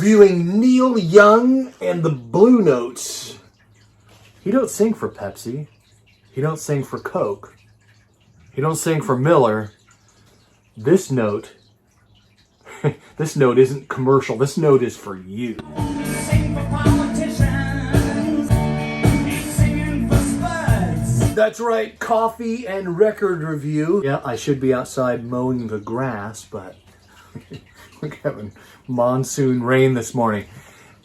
reviewing Neil Young and the Blue Notes. He don't sing for Pepsi. He don't sing for Coke. He don't sing for Miller. This note, this note isn't commercial. This note is for you. Sing for politicians, he's singing for spuds. That's right, coffee and record review. Yeah, I should be outside mowing the grass, but we're having monsoon rain this morning,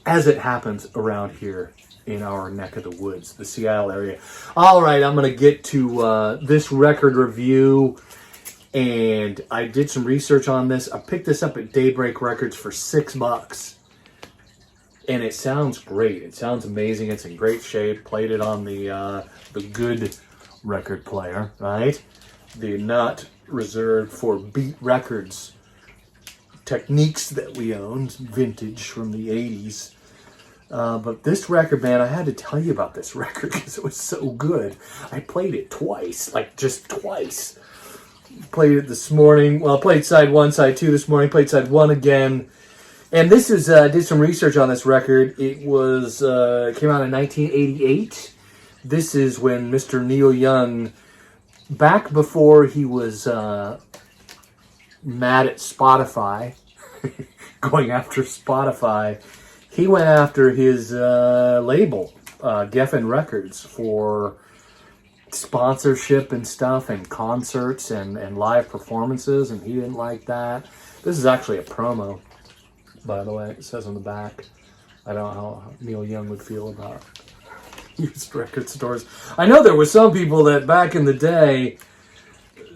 as it happens around here in our neck of the woods, the Seattle area. All right, I'm going to get to this record review, and I did some research on this. I picked this up at Daybreak Records for $6, and it sounds great. It sounds amazing. It's in great shape. Played it on the good record player, right? The not reserved for Beat Records techniques that we owned, vintage from the 80s. But this record, man, I had to tell you about this record because it was so good. I played it twice, like just twice. Played it this morning. Well, I played side 1, side 2 this morning. Played side 1 again. And this is, I did some research on this record. It was, came out in 1988. This is when Mr. Neil Young, back before he was mad at Spotify, going after Spotify, he went after his label, Geffen Records, for sponsorship and stuff, and concerts and live performances, and he didn't like that. This is actually a promo, by the way. It says on the back. I don't know how Neil Young would feel about used record stores. I know there were some people that back in the day,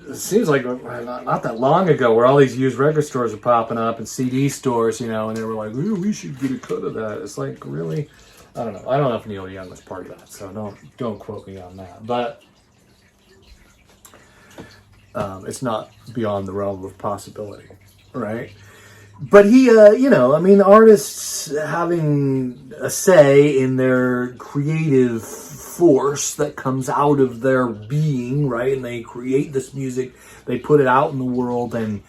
it seems like not that long ago, where all these used record stores were popping up and CD stores, you know, and they were like, ooh, we should get a cut of that. It's like, really? I don't know. I don't know if Neil Young was part of that, so don't quote me on that. But it's not beyond the realm of possibility, right? But he, you know, I mean, artists having a say in their creative force that comes out of their being, right? And they create this music, they put it out in the world, and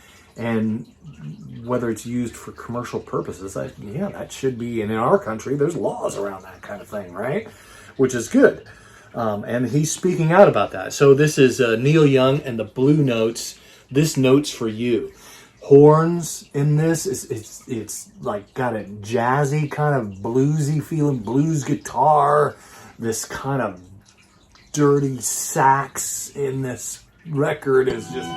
whether it's used for commercial purposes, that should be, and in our country, there's laws around that kind of thing, right? Which is good. And he's speaking out about that. So this is Neil Young and the Blue Notes. This note's for you. Horns in this, it's like got a jazzy kind of bluesy feeling, blues guitar, this kind of dirty sax in this record is just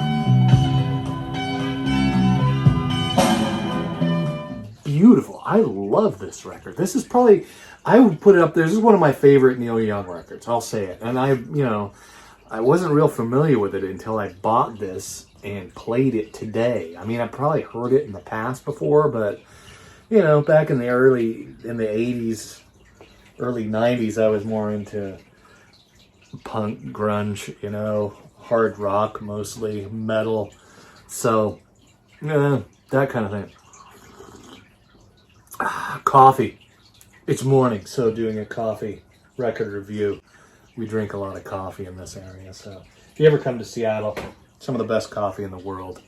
beautiful. I love this record. This is probably, I would put it up there. This is one of my favorite Neil Young records. I'll say it. And I wasn't real familiar with it until I bought this and played it today. I mean, I probably heard it in the past before, but back in the 80s, early 90s, I was more into punk, grunge, hard rock, mostly metal. So, that kind of thing. Coffee. It's morning, so doing a coffee record review. We drink a lot of coffee in this area, so if you ever come to Seattle, some of the best coffee in the world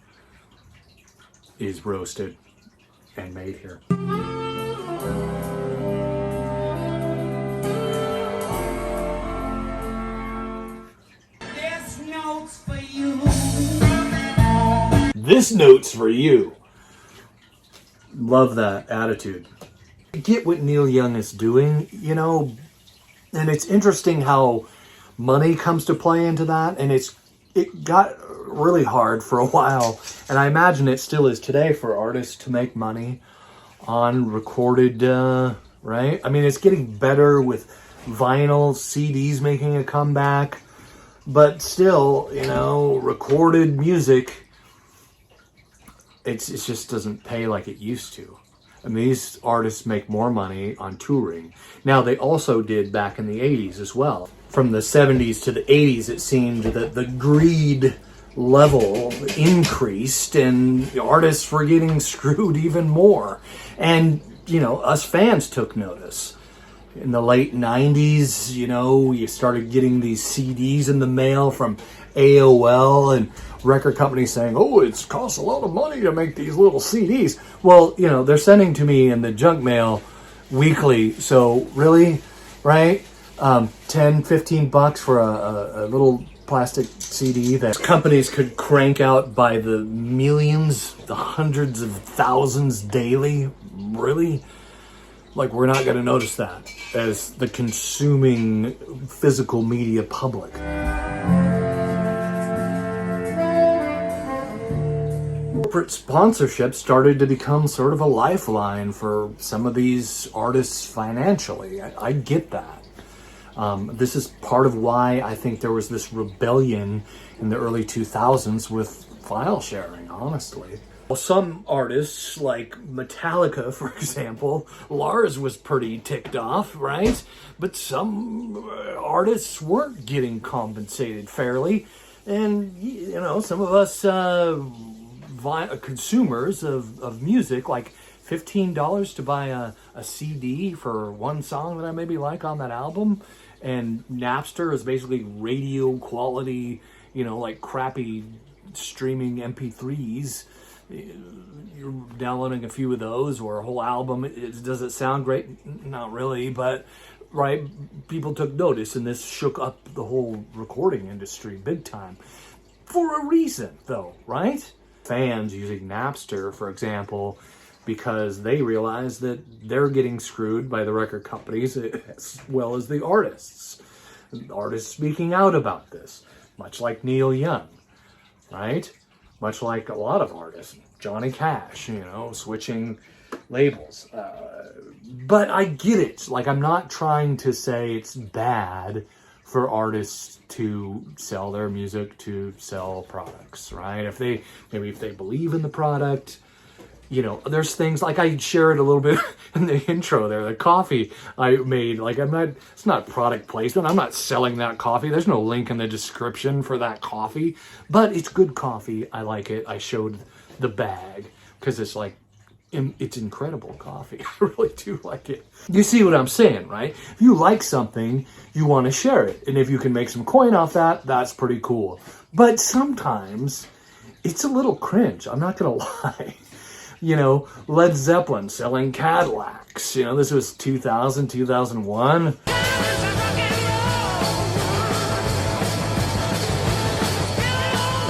is roasted and made here. This note's for you. This note's for you. Love that attitude. Get what Neil Young is doing, and it's interesting how money comes to play into that, and it got really hard for a while, and I imagine it still is today for artists to make money on recorded, right? I mean, it's getting better with vinyl, CDs making a comeback, but still, recorded music, it just doesn't pay like it used to. I mean, these artists make more money on touring. Now, they also did back in the 80s as well. From the 70s to the 80s, it seemed that the greed level increased and the artists were getting screwed even more. And, us fans took notice. in the late 90s, you know, you started getting these CDs in the mail from AOL and record companies saying, oh, it costs a lot of money to make these little CDs. Well, you know, they're sending to me in the junk mail weekly. So really, right? 10, 15 bucks for a little plastic CD that companies could crank out by the millions, the hundreds of thousands daily. Really? Like, we're not going to notice that as the consuming physical media public. Corporate sponsorship started to become sort of a lifeline for some of these artists financially. I get that. This is part of why I think there was this rebellion in the early 2000s with file sharing, honestly. Well, some artists, like Metallica, for example, Lars was pretty ticked off, right? But some artists weren't getting compensated fairly. And, you know, some of us consumers of music, like $15 to buy a CD for one song that I maybe like on that album. And Napster is basically radio quality, you know, like crappy streaming MP3s. You're downloading a few of those or a whole album. Does it sound great? Not really, but right, people took notice, and this shook up the whole recording industry big time. For a reason, though, right? Fans using Napster, for example, because they realize that they're getting screwed by the record companies as well as the artists. Artists speaking out about this, much like Neil Young, right? Much like a lot of artists, Johnny Cash, you know, switching labels. But I get it. Like, I'm not trying to say it's bad for artists to sell their music, to sell products, right? If they believe in the product, you know, there's things like I shared a little bit in the intro there, the coffee I made. Like, it's not product placement. I'm not selling that coffee. There's no link in the description for that coffee, but it's good coffee. I like it. I showed the bag because it's like, it's incredible coffee. I really do like it. You see what I'm saying, right? If you like something, you want to share it. And if you can make some coin off that, that's pretty cool. But sometimes it's a little cringe. I'm not going to lie. You know, Led Zeppelin selling Cadillacs. You know, this was 2000, 2001.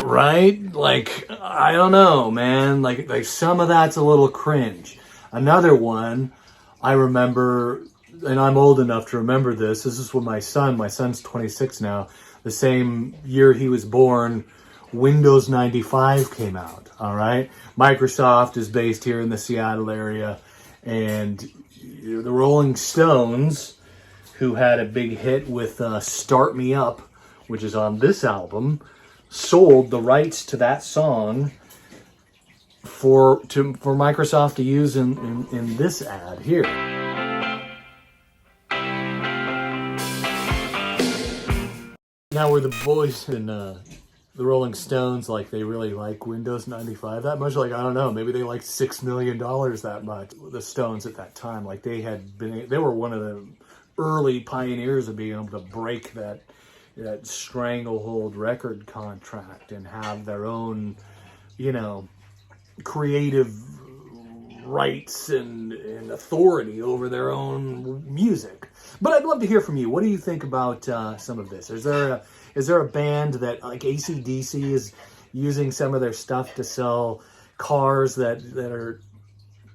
Right? Like, I don't know, man. Like some of that's a little cringe. Another one, I remember, and I'm old enough to remember this. This is when my son's 26 now. The same year he was born, Windows 95 came out, all right? Microsoft is based here in the Seattle area, and the Rolling Stones, who had a big hit with Start Me Up, which is on this album, sold the rights to that song for Microsoft to use in this ad here. Now, were the boys in the Rolling Stones, like, they really like Windows 95 that much? Like, I don't know, maybe they liked $6 million that much. The Stones at that time, like, they were one of the early pioneers of being able to break that stranglehold record contract and have their own, you know, creative rights and authority over their own music. But I'd love to hear from you. What do you think about some of this? Is there a band that, like AC/DC, is using some of their stuff to sell cars that are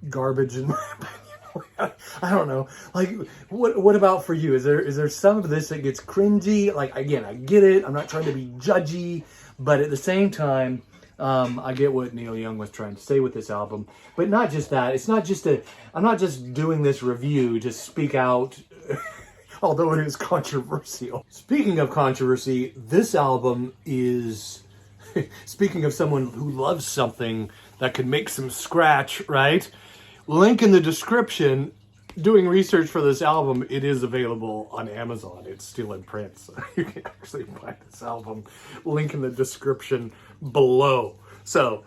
garbage, in my opinion? I don't know. Like, what about for you? Is there some of this that gets cringy? Like, again, I get it. I'm not trying to be judgy, but at the same time, I get what Neil Young was trying to say with this album. But not just that. It's not just I'm not just doing this review to speak out, although it is controversial. Speaking of controversy, this album is, speaking of someone who loves something that could make some scratch, right? Link in the description. Doing research for this album, it is available on Amazon. It's still in print, so you can actually buy this album. Link in the description below. So,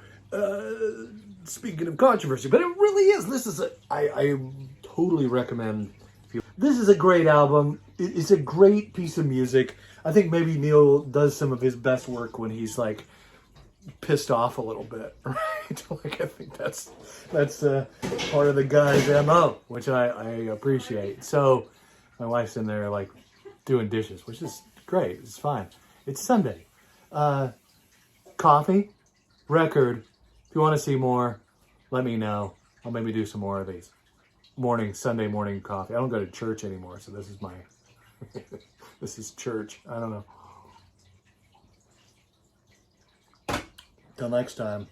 speaking of controversy, but it really is. I totally recommend This is a great album. It's a great piece of music. I think maybe Neil does some of his best work when he's like pissed off a little bit, right? Like I think that's part of the guy's MO, which I appreciate. So my wife's in there like doing dishes, which is great. It's fine. It's Sunday. Coffee, record. If you want to see more, let me know. I'll maybe do some more of these. Sunday morning coffee. I don't go to church anymore, so this is my, this is church. I don't know. Till next time,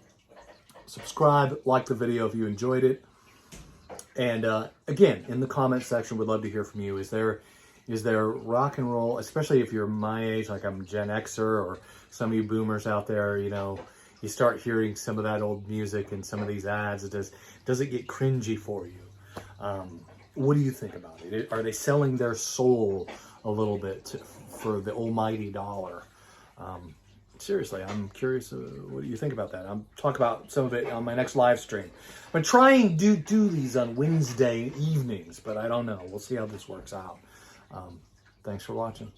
subscribe, like the video if you enjoyed it. And again, in the comment section, would love to hear from you. Is there rock and roll, especially if you're my age, like I'm Gen Xer, or some of you boomers out there, you know, you start hearing some of that old music and some of these ads. Does it get cringy for you? What do you think about it? Are they selling their soul a little bit for the almighty dollar? Seriously, I'm curious. What do you think about that? I'll talk about some of it on my next live stream. I'm trying to do these on Wednesday evenings, but I don't know. We'll see how this works out. Thanks for watching.